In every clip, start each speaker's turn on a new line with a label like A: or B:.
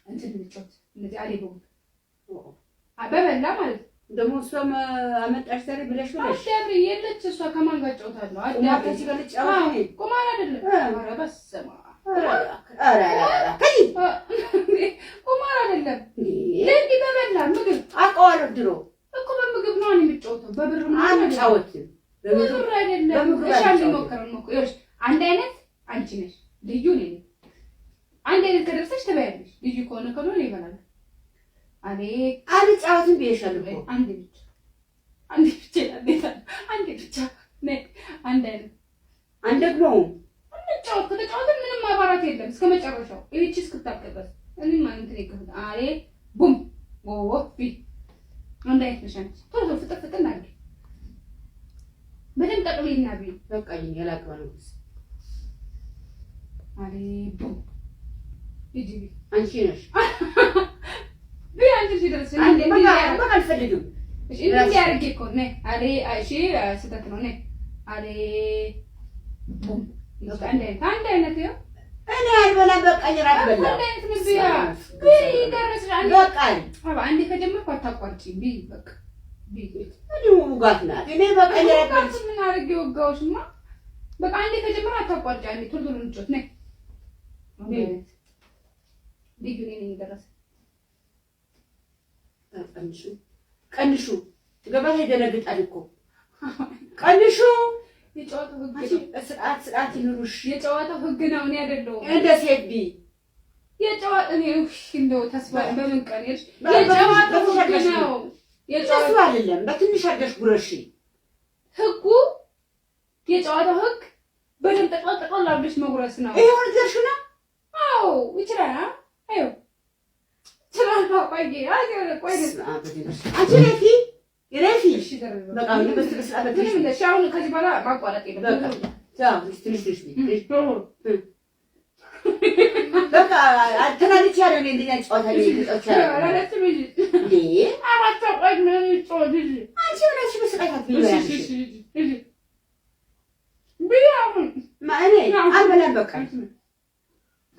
A: እንትን ልጫወት እንደዚህ አለበው አበበላ ማለት
B: ደግሞ እሷም አመጣሽ ዛሬ ብለሽ
A: አዳብሪ የለች እሷ ከማን ጋር ጫወታለሁ አዳብሪ
B: ከዚህ ጋር ልጫወት
A: ቁማር አይደለም ኧረ በስመ
B: ኧረ ከይ
A: ቁማር አይደለም ለንዲ በበላ ምግብ
B: አውቀዋለሁ ድሮ
A: እኮ በምግብ ነው የሚጫወተው በብር ነው
B: አንጫወትም
A: በብር አይደለም እሺ ሞከረን ይኸውልሽ አንድ አይነት አንቺ ነሽ ልዩ ነኝ አንድ አይነት ከደረሰሽ ትበያለሽ ልዩ ከሆነ ከሆነ ይበላል አቤት
B: አልጫወትም ብዬሻለሁ እኮ
A: አንድ ብቻ ነይ አንድ አይነት
B: አንድ ደግሞ
A: እንጫወት ከተጫወትን ምንም ማባራት የለም እስከ መጨረሻው እቺ እስክታቀበስ እኔ ማለት ነው ይከፈት አሬ ቡም ወወፊ አንድ አይነት ነሽ አንቺ ቶሎ ፍጥጥ እናድርግ በደንብ ጠቅልይና ቢይ
B: በቃ ይላቀዋል
A: አሬ ቡም ይጂ
B: አንቺ ነሽ
A: ቢያንቺ ሲደርስ
B: አንዴ በቃ አልፈልግም
A: እሺ እንዴ ያርጌ እኮ ነይ አሬ እሺ ስህተት ነው ነይ አሬ ቡም በቃ አንድ አይነት ይኸው
B: እኔ አልበላም በቃ ይራት በላ
A: አንድ አይነት ምን ቢያ ቢይ ደረስሽ አንዴ
B: በቃ
A: አንዴ ከጀመርኩ አታቋርጪ ቢይ በቃ ቢይ
B: እኔ ውጋት ናት እኔ በቃ ይራት በላ
A: ምን አርጌ ወጋውሽማ በቃ አንዴ ከጀመርኩ አታቋርጪ አንዴ ቶሎ ቶሎ እንጫወት ነይ ቢይ ነኝ ደረሰ
B: ቀንሹ ገበታ ይደነግጣል እኮ ቀንሹ
A: የጨዋታው ህግ
B: ስርዓት ይኑርሽ
A: የጨዋታው ህግ ነው እኔ አይደለሁም
B: እንደ ሴት ቢ
A: የጨዋታው እኔ እንደው ተስፋ በምን ቀን ይልሽ የጨዋታው ህግ ነው
B: የጨዋታው አይደለም በትንሽ አድርገሽ ጉረሺ
A: ህጉ የጨዋታው ህግ በደንብ ጠቅላላ አድርገሽ መጉረስ ነው
B: ይሄው ልጅሽና
A: አዎ ይችላል አዩ ትራንስፖርት ቆይ
B: አንቺ ረፊ በቃ ምን በስለስ አበትሽ
A: ለሻውን ከዚህ በኋላ ማቋረጥ የለም
B: ትንሽ በቃ አትናንቺ ያለው እንዴ ጫወታ ላይ ተጫውቻለሁ እንዴ
A: አራታ ቆይ ምን ጫወት
B: አንቺ ምንሽ በስቃይታት ቢያሽ
A: ቢያውን
B: ማኔ አልበላም በቃ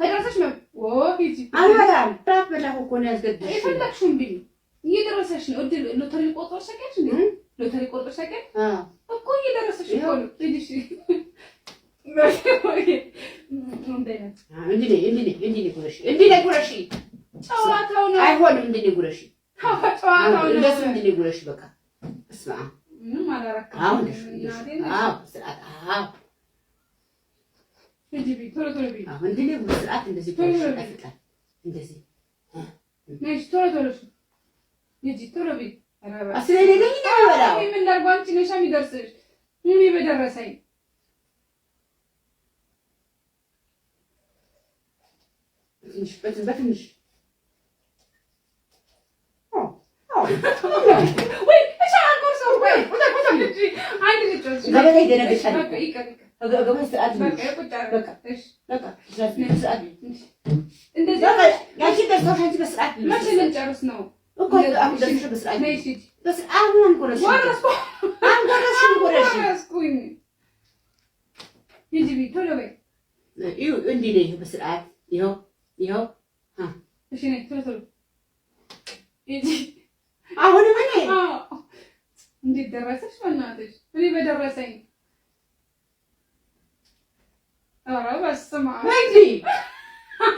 A: ተደረሰሽ ነው ሂጂ
B: አልበላም በላሁ እኮ ነው ያስገድሽ
A: የፈለግሽውን ቢል እየደረሰሽ ነው እድል ሎተሪ ቆርጦሽ ሰቀሽ እንዴ ሎተሪ ቆርጦሽ ሰቀሽ እኮ እየደረሰሽ እኮ ነው ሂጂ እንዴ ጉረሺ ጨዋታው ነው
B: አይሆንም እንዴ ጉረሺ
A: ጨዋታው ነው
B: እንደሱ እንዴ ጉረሺ በቃ እስማ
A: ምንም አላረካም
B: አዎ
A: ሂጂ ቶሎ ቢ
B: አሁን እንዴ ጉረሺ እንደዚህ ጉረሺ ይጣፍጣል እንደዚህ
A: ነሽ ቶሎ ሂጂ ቶሎ ቢ
B: አስለለኝ ነው ወላው
A: ምን እንዳልኩ አንቺ ነሽ የሚደርስሽ ምን በደረሰኝ
B: በትንሽ
A: ወይ እሻልኩ ሰው ወይ አንድ ልጅ
B: ገበታ ይደነግጣል
A: በቃ ይቀር
B: ገበታ ሰዓት
A: በቃ ቁጭ አድርግ
B: በቃ ሰዓት
A: እንደዚህ
B: ያቺ ደርሰሽ አንቺ በሰዓት
A: መቼ ልንጨርስ ነው
B: እኮ አሁን ደርሰሽ በሰዓት
A: ነይ ሲቲ
B: በሰዓት አንጎረሽ
A: ወረስኩኝ ሂጂ ቶሎ በይ
B: ይኸው እንዲህ ነው በሰዓት ይኸው
A: እሺ ነይ ቶሎ ሂጂ
B: አሁን ምን
A: እንዴት ደረሰሽ በእናትሽ እኔ በደረሰኝ ኧረ በስመ አብ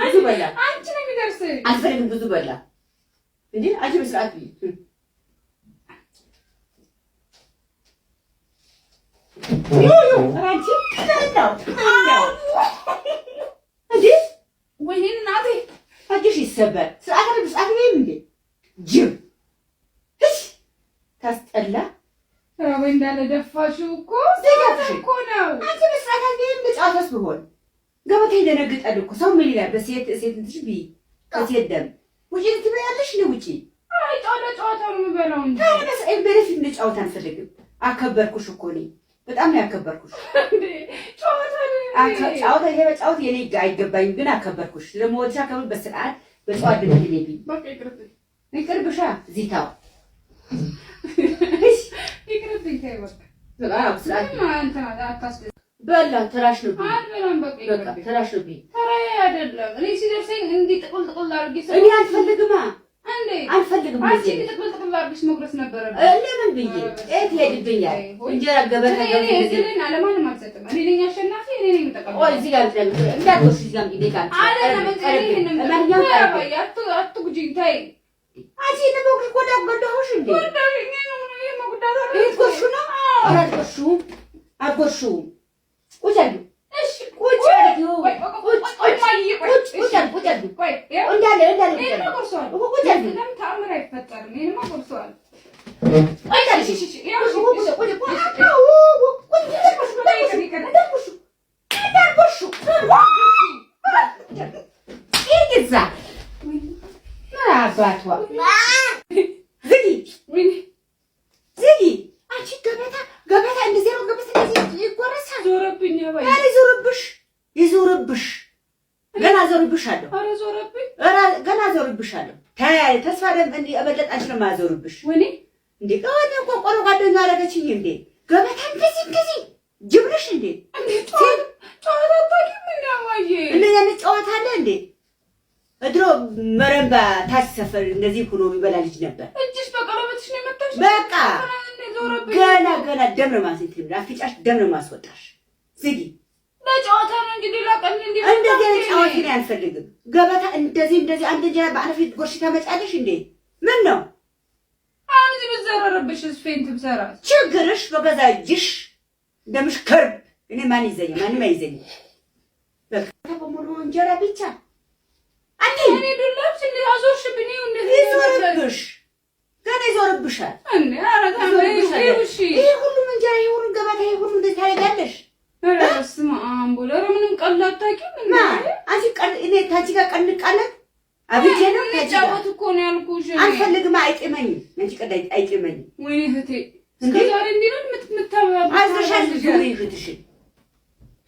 B: ብዙ በላ
A: አንቺ ነው የሚደርስሽ
B: አልፈልግም ብዙ በላ እንዴ አንቺ በሰዓት አንቺ ነው እንዴ
A: ወይኔ እናቴ
B: አጅሽ ይሰበር ሰዓት ነው እንዴ ጅብ ታስጠላ
A: ወይ እንዳለ ደፋሽው እኮ እኮ ነው
B: አንቺ በሰዓት እንደጫወታስ ቢሆን ገበታ ይደነግጣል እኮ ሰው ምን ይላል በሴት እንትሽ ቢ ከሴት ደም ውጪ ትበያለሽ ነው ውጪ
A: አይ ጨዋታ ነው የምበላው እንጂ
B: ታዲያ በረፊት እንደጫወታ አንፈልግም አከበርኩሽ እኮ እኔ በጣም ነው ያከበርኩሽ ጨዋታ ይሄ በጫወት የኔ አይገባኝም ግን አከበርኩሽ ለሞቻ ከምን በሰዓት በጨዋት ድምድሜ
A: በቃ
B: ይቅርብሻ ዚታው
A: ይቅርብኝ ተይ በቃ
B: በቃ ሰዓት
A: አንተ አታስብ
B: በላ ተራሽ ነው
A: አልበላም በቃ
B: ተራሽ ነው
A: ተራዬ አይደለም እኔ ሲደርሰኝ እንዲህ ጥቅል ጥቅል አድርጌ
B: እኔ አልፈልግማ
A: አንዴ
B: አልፈልግም
A: አንቺ ጥቅል ጥቅል አድርጌሽ መጉረስ ነበረብኝ
B: ለምን ብዬ እት ሄድብኛል እንጀራ ገበታ
A: እኔ ለማንም አልሰጥም እኔ ነኝ አሸናፊ እኔ ነኝ የምጠቀመው
B: እዚህ ጋር እንዳትወስጂ እዚህ ጋር ይደቃል
A: አትጉጂኝ ተይ
B: አንቺ ለሞክሽ ቆዳ ጎዳሁሽ እንዴ
A: ጎዳኝ ነው የመጉዳት
B: ይቆሹ ነው አልቆሹ ቁጭሉ እሺ ቁጭሉ ቁጭሉ እንዳለ ቁጭሉ
A: ለምን ተአምር አይፈጠርም እኔማ ቆርሰዋል
B: ገበታ እንደዚህ ነው ገበታ እንደዚህ ይጎረሳል
A: ዞረብኝ
B: ይዞርብሽ ገና ዞርብሻለሁ
A: ኧረ ዞረብኝ
B: ገና ዞርብሻለሁ ተይ ተስፋ ደም እንዴ አበለጣች ነው ማዞርብሽ
A: ወኔ
B: እንዴ ጋር ቆቆሮ ጓደኛ አረገችኝ እንዴ ገበታ እንደዚህ ጅብልሽ እንዴ
A: ጨዋታ ታቂም እንዳማዬ
B: እንደኛ ጨዋታ አለ እንዴ ድሮ መረምባ ታች ሰፈር እንደዚህ ሆኖ የሚበላ ልጅ ነበር
A: እጅሽ በቀለበትሽ ነው የመጣሽ
B: በቃ ገና ደም ነው ማስወጣሽ አፍጫሽ ደም ነው ማስወጣሽ ዝጊ
A: ለጨዋታ ነው እንግዲህ ለቀን
B: እንደዚህ ጨዋታ ነው አልፈልግም ገበታ እንደዚህ አንድ እንጀራ በአንፊት ጎርሽ ታመጫለሽ እንዴ ምን ነው
A: አሁን እዚህ ብዘረረብሽ ስፌንት ብሰራ
B: ችግርሽ በገዛ እጅሽ ደምሽ ከርብ እኔ ማን ይዘኝ ማንም አይዘኝ በቃ ተቆሞሎ እንጀራ ብቻ አንዴ
A: እኔ ዱላብሽ እንዴ አዞርሽብኝ እንዴ
B: ይዞርብሽ ገና ይዞርብሻል
A: እንዴ ኧረ ታምሪሽ
B: ይሄ ሁሉ እንጀራ ይሄ ሁሉ ገበታ ይሄ ሁሉ እንዴት ታደርጋለሽ
A: በስመ አብ ወለረ ምንም ቀላል አታውቂም እንዴ
B: አንቺ ቀን እኔ ታቺ ጋር ቀንቃለት አብቼ ነው
A: ተጫወት እኮ ነው ያልኩሽ
B: አልፈልግም አይጥመኝም አንቺ ቀዳይ አይጥመኝም
A: ወይኔ እህቴ እስከ ዛሬ እንዴ ነው የምትታበብ
B: አዝሻል ዙሪ ፍትሽ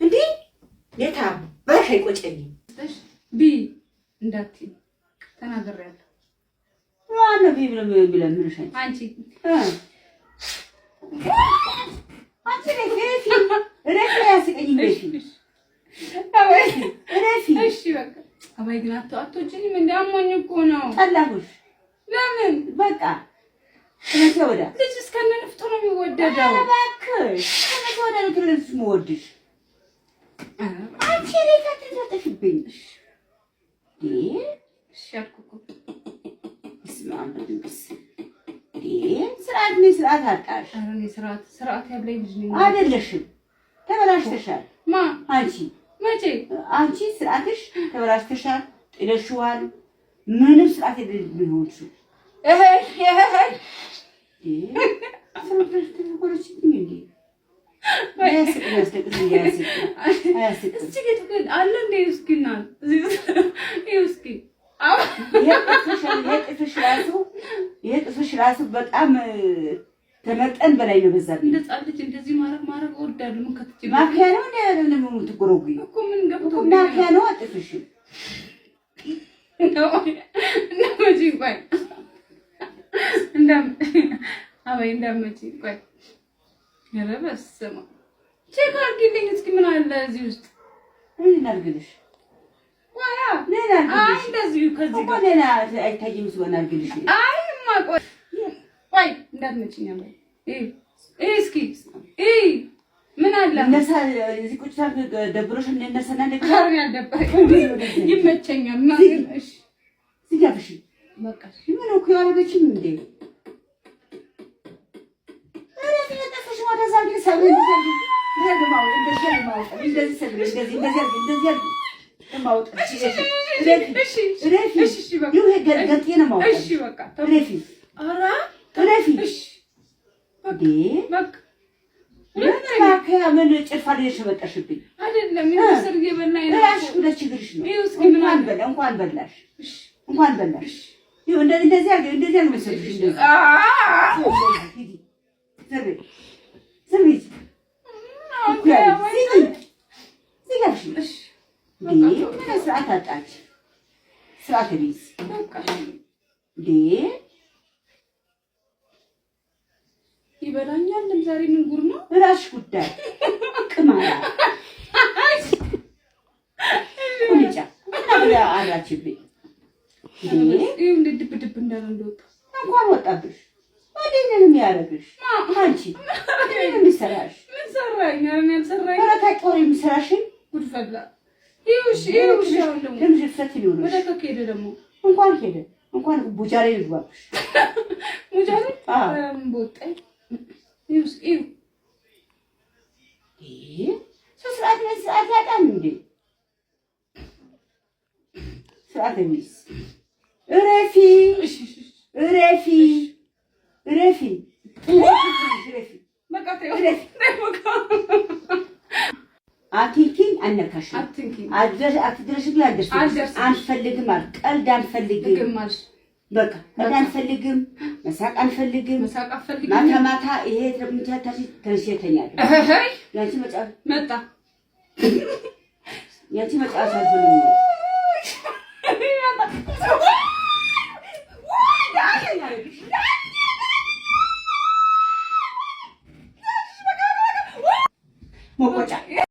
B: እንዴ ለታ ባሽ አይቆጨኝም
A: ቢ እንዳትይ ተናግሬያለሁ
B: ዋና ቢ ብለምንሽ
A: አንቺ
B: አንቺ ለፊ ረፊ ያስቀኝ እንዴሽ ረፊ
A: እሺ በቃ አባይ ግን አትወጂኝም እንደ አሞኝ እኮ ነው
B: ጠላሁሽ
A: ለምን
B: በቃ ከመቼ ወዳ
A: ልጅ እስከነ ንፍጡ ነው የሚወደደው
B: እባክሽ ከመቼ ወዳ ነው ትልልሽ የምወድሽ አንቺ ለካ ተጣጥፍብኝ
A: እሺ አልኩ እኮ
B: እስማም በድንብስ ስርዓት አጣሽ
A: ኧረ ስርዓት ያለኝ ልጅ ነኝ
B: አይደለሽም ተበላሽተሻል
A: ማ
B: አንቺ
A: መቼ
B: አንቺ ስርዓትሽ ተበላሽተሻል ጥለሽዋል ምንም ስርዓት የለሽም ቢሆንሽ የጥፍሽ ራሱ በጣም ተመጠን በላይ ነው በዛብኝ
A: እንደዛ ልጅ እንደዚህ ማረግ እወዳለሁ ምን ከተጭ
B: ማፊያ ነው እንደ ምን ትቆረጉኝ
A: እኮ ምን ገብቶ
B: ማፊያ ነው አጥፍሽ
A: ነው መቼ ቆይ እንዳመጪ ቆይ ኧረ በስመ አብ ቼክ አድርጊልኝ እስኪ ምን አለ እዚህ ውስጥ
B: ምን ላድርግልሽ
A: ዋያ
B: ሌላ
A: አይ እንደዚህ ከዚህ
B: ጋር ሌላ አይታይም ስለሆነ አድርግልሽ
A: አይማ ቆይ እንዳትመጪኝ አለ እስኪ ምን አለ
B: እነሳ እዚህ ቁጭ ታርገ ደብሮሽ እንደነሰና
A: እንደካር ያልደበረኝ ይመቸኛል ማለት እሺ
B: ሲጋብሽ በቃ ምን ነው ያረገችኝ እንዴ አረ ተነጠፈሽ ወደዛ ግን ሰብረኝ ለደማው እንደዚህ ሰብረኝ እንደዚህ ማውጣት እሺ በቃ ይሄ ገርገጥ ነው ማውጣት
A: እሺ በቃ
B: ረፊ
A: አራ
B: ረፊ
A: እሺ በቃ
B: ምን ጭልፋ ልጅ መጣሽብኝ
A: አይደለም ይመስል የበላኝ ነው
B: እራስሽ ለችግርሽ ነው እንኳን በላሽ ይኸው እንደዚህ እንደዚህ ነው መሰለሽ እንደዚህ ስርቤት እሺ ስርዓት አጣች ስርዓት ቢስ
A: ይበላኛል። ዛሬ ምን ጉር ነው?
B: እራስሽ ጉዳይ ቅማላ ሁኔታ እና አራችብኝ
A: እንዴ ድብ እንዳለ እንደወጣ
B: እንኳን ወጣብሽ። ወዴት ነው የሚያረግሽ? አንቺ ምን የሚሰራሽ?
A: ምን ሰራኝ? አረን ያልሰራኝ
B: ወራታ ቆሪ የሚሰራሽ ጉድ ፈላ።
A: ይውሽ አሁን
B: ለምን ፍሰት ይሉኝ
A: ወደ ከሄደ ደግሞ
B: እንኳን ሄደ እንኳን ቡጃሌ ልግባብሽ።
A: ቡጃሌ ቦጣይ ይውስ
B: ስርዓት መስራት ያጣም እንዴ? ስርዓት የሚስ እረፊ እረፊ እረፊ
A: በቃ
B: አትንኪኝ አነካሽም አትድረሽ ብላ አንፈልግም አለ። ቀልድ አንፈልግም በቃ ቀልድ አንፈልግም። መሳቅ አንፈልግም። ማታ ማታ ይሄ ተምታታሽ ተንሽተኛል። ያንቺ መጣ ያንቺ መጣ ሳልፈልግ ሞቆጫ